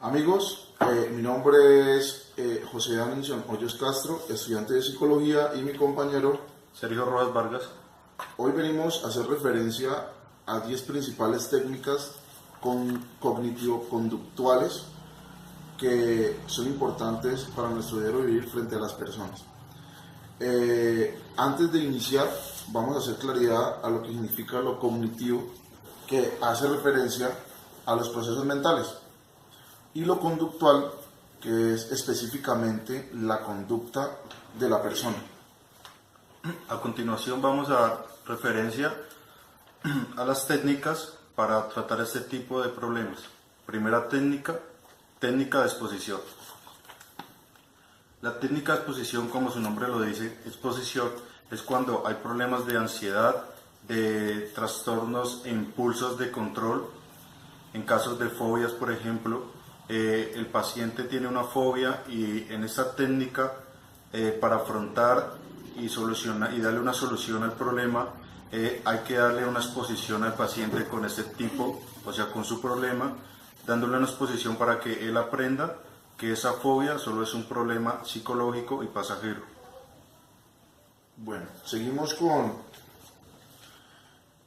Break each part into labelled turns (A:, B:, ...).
A: Amigos, mi nombre es José Danielson Hoyos Castro, estudiante de psicología, y mi compañero
B: Sergio Rojas Vargas.
A: Hoy venimos a hacer referencia a 10 principales técnicas cognitivo-conductuales que son importantes para nuestro diario vivir frente a las personas. Antes de iniciar, vamos a hacer claridad a lo que significa lo cognitivo, que hace referencia a los procesos mentales, y lo conductual, que es específicamente la conducta de la persona.
B: A continuación vamos a dar referencia a las técnicas para tratar este tipo de problemas. Primera técnica, técnica de exposición. La técnica de exposición, como su nombre lo dice, exposición, es cuando hay problemas de ansiedad, de trastornos e impulsos de control. En casos de fobias, por ejemplo, el paciente tiene una fobia y en esta técnica, para afrontar y solucionar y darle una solución al problema, hay que darle una exposición al paciente con este tipo, o sea, con su problema, dándole una exposición para que él aprenda que esa fobia solo es un problema psicológico y pasajero.
A: Bueno, seguimos con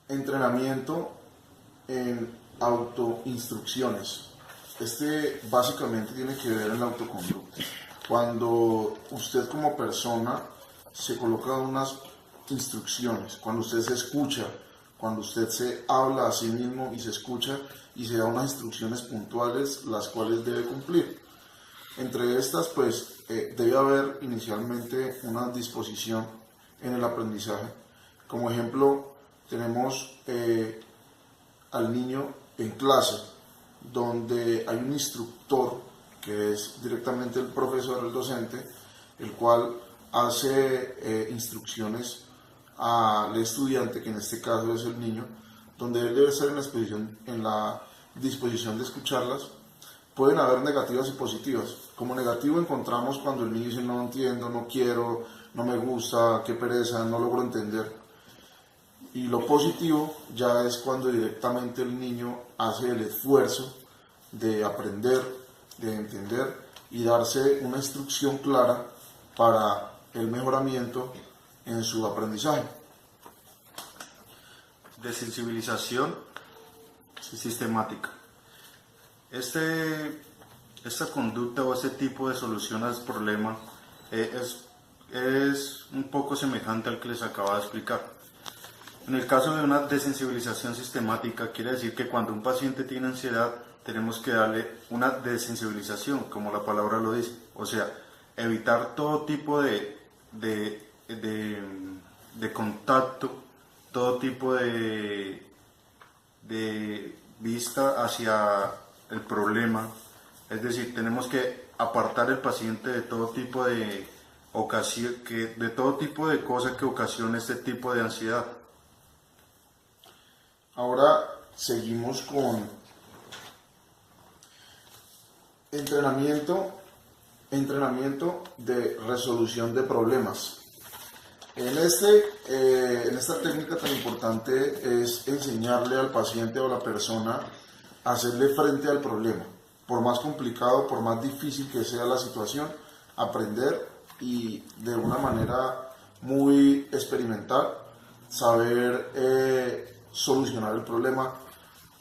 A: entrenamiento en autoinstrucciones. Este básicamente tiene que ver en la autoconducta. Cuando usted como persona se coloca unas instrucciones, cuando usted se escucha, cuando usted se habla a sí mismo y se escucha y se da unas instrucciones puntuales las cuales debe cumplir. Entre estas, pues, debe haber inicialmente una disposición en el aprendizaje. Como ejemplo, tenemos al niño en clase, donde hay un instructor que es directamente el profesor, el docente, el cual hace instrucciones al estudiante, que en este caso es el niño, donde él debe estar en la disposición de escucharlas. Pueden haber negativas y positivas. Como negativo encontramos cuando el niño dice no entiendo, no quiero, no me gusta, qué pereza, no logro entender. Y lo positivo ya es cuando directamente el niño hace el esfuerzo de aprender, de entender y darse una instrucción clara para el mejoramiento en su aprendizaje.
B: Desensibilización sistemática. Esta conducta o este tipo de solución al problema es un poco semejante al que les acabo de explicar. En el caso de una desensibilización sistemática, quiere decir que cuando un paciente tiene ansiedad, tenemos que darle una desensibilización, como la palabra lo dice, o sea, evitar todo tipo de contacto, todo tipo de vista hacia el problema. Es decir, tenemos que apartar al paciente de todo tipo de cosas que ocasionen este tipo de ansiedad.
A: Ahora seguimos con entrenamiento de resolución de problemas. En esta técnica tan importante es enseñarle al paciente o a la persona a hacerle frente al problema. Por más complicado, por más difícil que sea la situación, aprender y de una manera muy experimental saber solucionar el problema.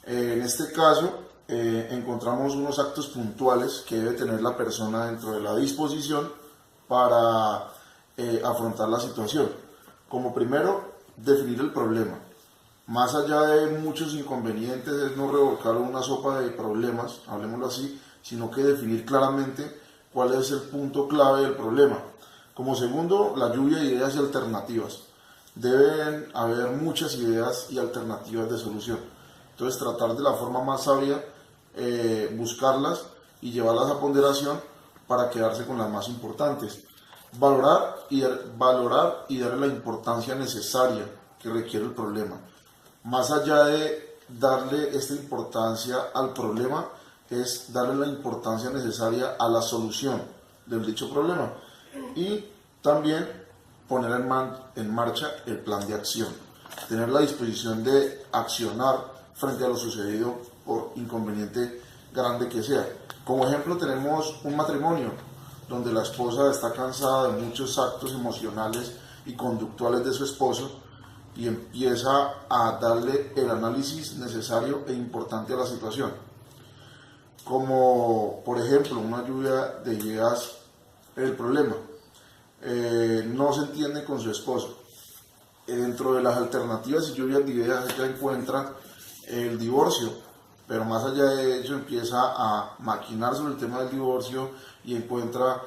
A: En este caso, encontramos unos actos puntuales que debe tener la persona dentro de la disposición para afrontar la situación. Como primero, definir el problema. Más allá de muchos inconvenientes, es no revolcar una sopa de problemas, hablemoslo así, sino que definir claramente cuál es el punto clave del problema. Como segundo, la lluvia de ideas y alternativas. Deben haber muchas ideas y alternativas de solución. Entonces, tratar de la forma más sabia, buscarlas y llevarlas a ponderación para quedarse con las más importantes. Valorar y darle la importancia necesaria que requiere el problema. Más allá de darle esta importancia al problema, es darle la importancia necesaria a la solución del dicho problema. Y también poner en marcha el plan de acción. Tener la disposición de accionar frente a lo sucedido por inconveniente grande que sea. Como ejemplo tenemos un matrimonio donde la esposa está cansada de muchos actos emocionales y conductuales de su esposo y empieza a darle el análisis necesario e importante a la situación. Como por ejemplo una lluvia de ideas, el problema, no se entiende con su esposo. Dentro de las alternativas y lluvias de ideas ella encuentra el divorcio, pero más allá de eso empieza a maquinar sobre el tema del divorcio y encuentra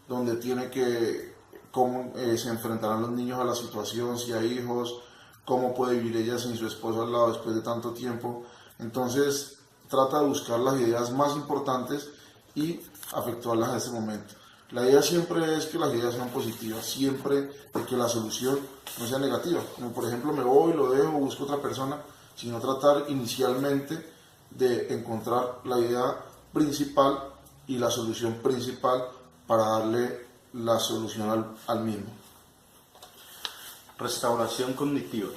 A: donde tiene que, cómo se enfrentarán los niños a la situación, si hay hijos, cómo puede vivir ella sin su esposo al lado después de tanto tiempo. Entonces trata de buscar las ideas más importantes y efectuarlas en ese momento. La idea siempre es que las ideas sean positivas, siempre de que la solución no sea negativa. Como por ejemplo me voy, lo dejo, busco otra persona, sino tratar inicialmente de encontrar la idea principal y la solución principal para darle la solución al mismo.
B: Restauración cognitiva.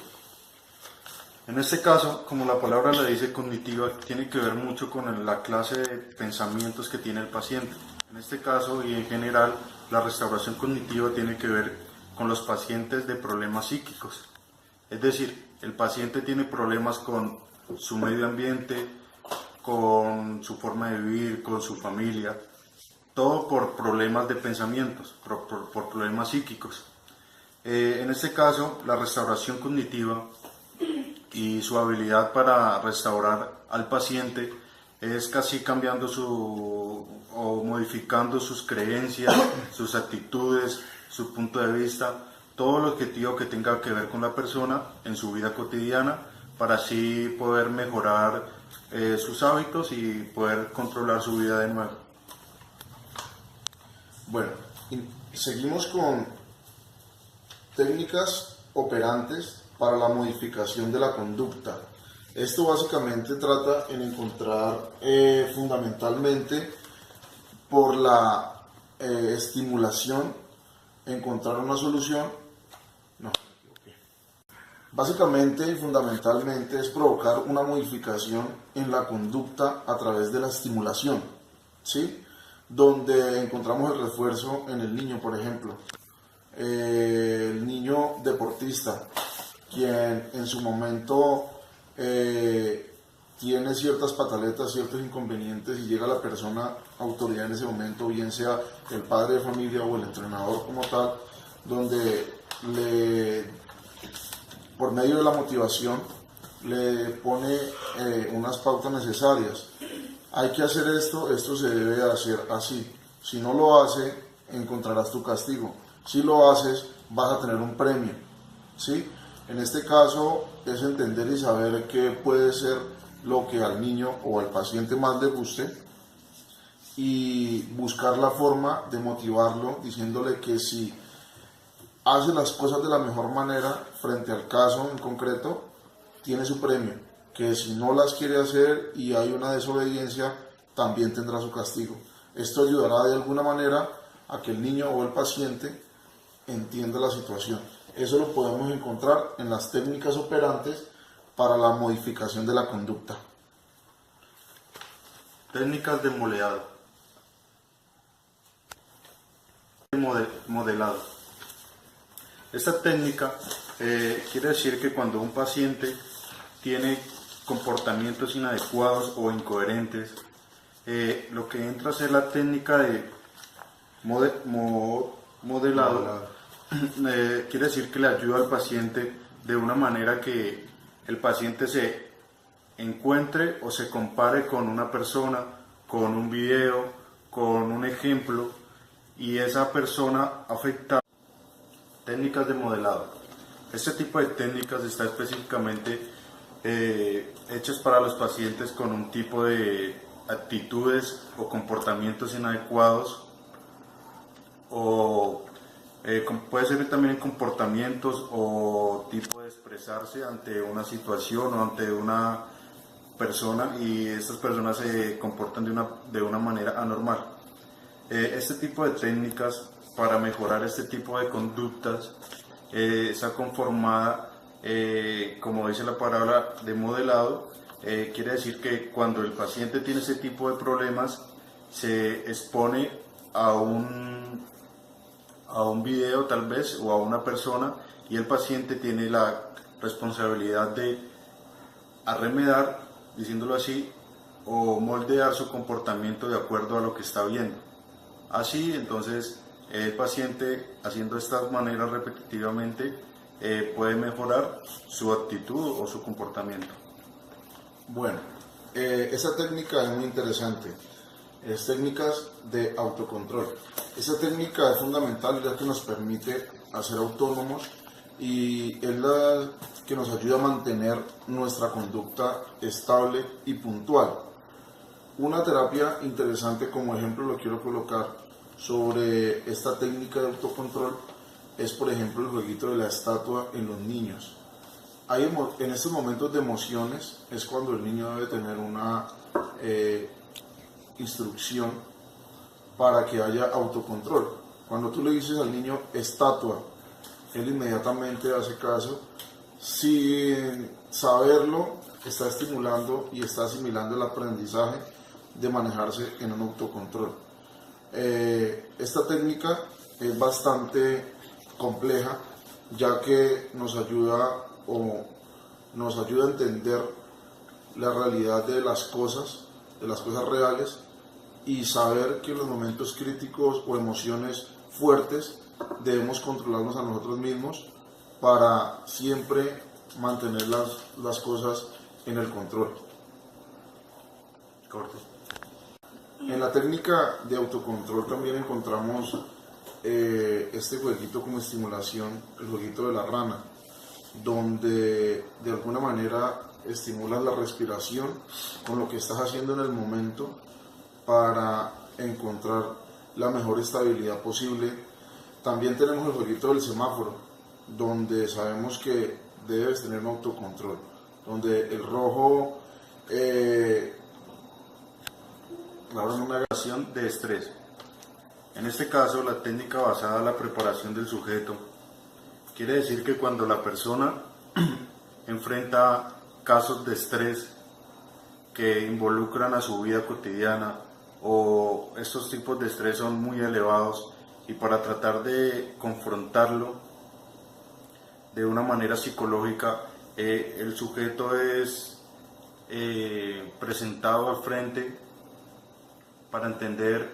B: En este caso, como la palabra le dice cognitiva, tiene que ver mucho con la clase de pensamientos que tiene el paciente. En este caso y en general, la restauración cognitiva tiene que ver con los pacientes de problemas psíquicos. Es decir, el paciente tiene problemas con su medio ambiente, con su forma de vivir, con su familia, todo por problemas de pensamientos, por problemas psíquicos. En este caso, la restauración cognitiva y su habilidad para restaurar al paciente es casi cambiando o modificando sus creencias, sus actitudes, su punto de vista, todo el objetivo que tenga que ver con la persona en su vida cotidiana, para así poder mejorar sus hábitos y poder controlar su vida de nuevo.
A: Bueno, seguimos con técnicas operantes para la modificación de la conducta. Esto básicamente trata en encontrar fundamentalmente por la estimulación, encontrar una solución. Básicamente y fundamentalmente es provocar una modificación en la conducta a través de la estimulación, ¿sí? Donde encontramos el refuerzo en el niño, por ejemplo. El niño deportista, quien en su momento tiene ciertas pataletas, ciertos inconvenientes y llega la persona autoridad en ese momento, bien sea el padre de familia o el entrenador como tal, donde por medio de la motivación le pone unas pautas necesarias. Hay que hacer esto, esto se debe hacer así. Si no lo hace, encontrarás tu castigo. Si lo haces, vas a tener un premio, ¿sí? En este caso es entender y saber qué puede ser lo que al niño o al paciente más le guste y buscar la forma de motivarlo diciéndole que si hace las cosas de la mejor manera frente al caso en concreto, tiene su premio, que si no las quiere hacer y hay una desobediencia, también tendrá su castigo. Esto ayudará de alguna manera a que el niño o el paciente entienda la situación. Eso lo podemos encontrar en las técnicas operantes para la modificación de la conducta.
B: Técnicas de modelado. Modelado. Esta técnica quiere decir que cuando un paciente tiene comportamientos inadecuados o incoherentes, lo que entra a ser la técnica de modelado quiere decir que le ayuda al paciente de una manera que el paciente se encuentre o se compare con una persona, con un video, con un ejemplo, y esa persona afecta. Técnicas de modelado. Este tipo de técnicas está específicamente hechas para los pacientes con un tipo de actitudes o comportamientos inadecuados, o puede ser también comportamientos o tipo de expresarse ante una situación o ante una persona, y estas personas se comportan de una manera anormal. Este tipo de técnicas para mejorar este tipo de conductas está conformada, como dice la palabra, de modelado, quiere decir que cuando el paciente tiene ese tipo de problemas, se expone a un video tal vez o a una persona, y el paciente tiene la responsabilidad de arremedar, diciéndolo así, o moldear su comportamiento de acuerdo a lo que está viendo. Así, entonces, el paciente, haciendo estas maneras repetitivamente, puede mejorar su actitud o su comportamiento.
A: Bueno, esa técnica es muy interesante. Es técnicas de autocontrol. Esa técnica es fundamental ya que nos permite ser autónomos y es la que nos ayuda a mantener nuestra conducta estable y puntual. Una terapia interesante, como ejemplo lo quiero colocar sobre esta técnica de autocontrol, es por ejemplo el jueguito de la estatua en los niños. En estos momentos de emociones es cuando el niño debe tener una instrucción para que haya autocontrol. Cuando tú le dices al niño estatua, él inmediatamente hace caso. Sin saberlo, está estimulando y está asimilando el aprendizaje de manejarse en un autocontrol. Esta técnica es bastante compleja, ya que nos ayuda a entender la realidad de las cosas reales, y saber que en los momentos críticos o emociones fuertes debemos controlarnos a nosotros mismos para siempre mantener las cosas en el control.
B: Corto.
A: En la técnica de autocontrol también encontramos este jueguito como estimulación, el jueguito de la rana, donde de alguna manera estimulas la respiración con lo que estás haciendo en el momento para encontrar la mejor estabilidad posible. También tenemos el jueguito del semáforo, donde sabemos que debes tener un autocontrol, donde el rojo
B: Una relación de estrés. En este caso, la técnica basada en la preparación del sujeto quiere decir que cuando la persona enfrenta casos de estrés que involucran a su vida cotidiana, o estos tipos de estrés son muy elevados, y para tratar de confrontarlo de una manera psicológica, el sujeto es presentado al frente para entender,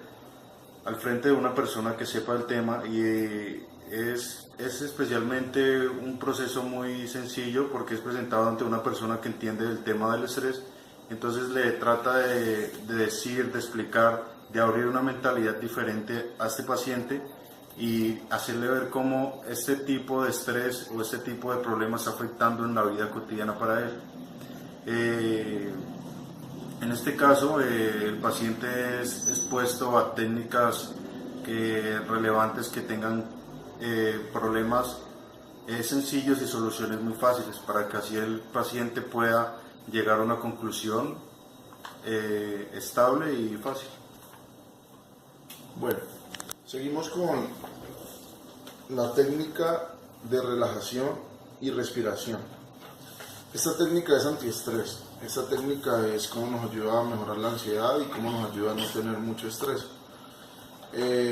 B: al frente de una persona que sepa el tema, y es especialmente un proceso muy sencillo porque es presentado ante una persona que entiende el tema del estrés. Entonces le trata de decir, de explicar, de abrir una mentalidad diferente a este paciente y hacerle ver cómo este tipo de estrés o este tipo de problemas está afectando en la vida cotidiana para él. En este caso, el paciente es expuesto a técnicas relevantes que tengan problemas sencillos y soluciones muy fáciles, para que así el paciente pueda llegar a una conclusión estable y fácil.
A: Bueno, seguimos con la técnica de relajación y respiración. Esta técnica es antiestrés. Esta técnica es cómo nos ayuda a mejorar la ansiedad y cómo nos ayuda a no tener mucho estrés.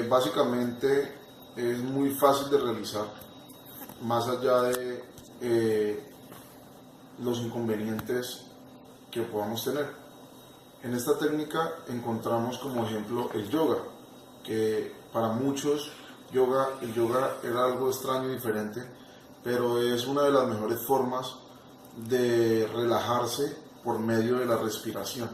A: Básicamente es muy fácil de realizar, más allá de los inconvenientes que podamos tener. En esta técnica encontramos como ejemplo el yoga, que para muchos el yoga era algo extraño y diferente, pero es una de las mejores formas de relajarse por medio de la respiración.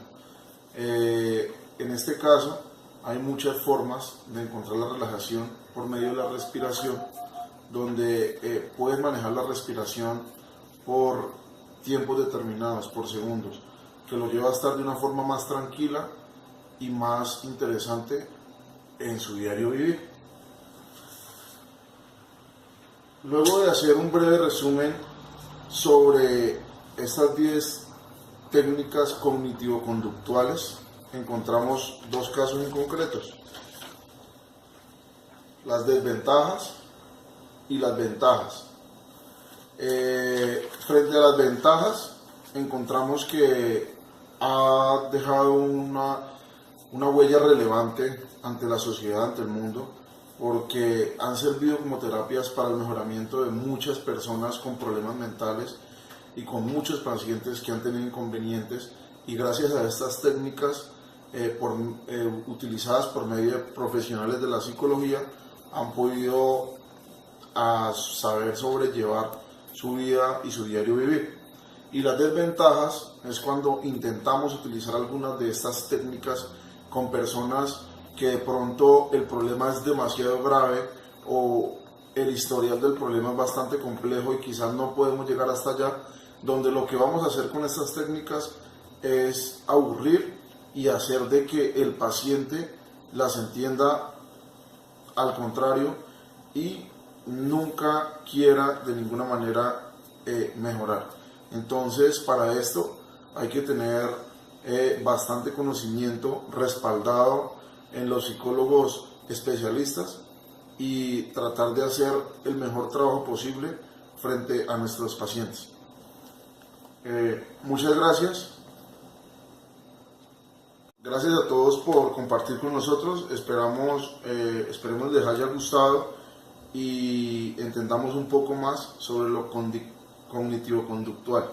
A: En este caso hay muchas formas de encontrar la relajación por medio de la respiración, donde puedes manejar la respiración por tiempos determinados, por segundos, que lo lleva a estar de una forma más tranquila y más interesante en su diario vivir. Luego de hacer un breve resumen sobre estas 10 técnicas cognitivo-conductuales, encontramos dos casos en concretos: las desventajas y las ventajas. Frente a las ventajas, encontramos que ha dejado una huella relevante ante la sociedad, ante el mundo, porque han servido como terapias para el mejoramiento de muchas personas con problemas mentales y con muchos pacientes que han tenido inconvenientes, y gracias a estas técnicas utilizadas por medio de profesionales de la psicología han podido saber sobrellevar su vida y su diario vivir. Y las desventajas es cuando intentamos utilizar algunas de estas técnicas con personas que de pronto el problema es demasiado grave o el historial del problema es bastante complejo y quizás no podemos llegar hasta allá, donde lo que vamos a hacer con estas técnicas es aburrir y hacer de que el paciente las entienda al contrario y nunca quiera de ninguna manera mejorar. Entonces, para esto hay que tener bastante conocimiento respaldado en los psicólogos especialistas y tratar de hacer el mejor trabajo posible frente a nuestros pacientes. Muchas gracias. Gracias a todos por compartir con nosotros. Esperemos les haya gustado y entendamos un poco más sobre lo cognitivo-conductual.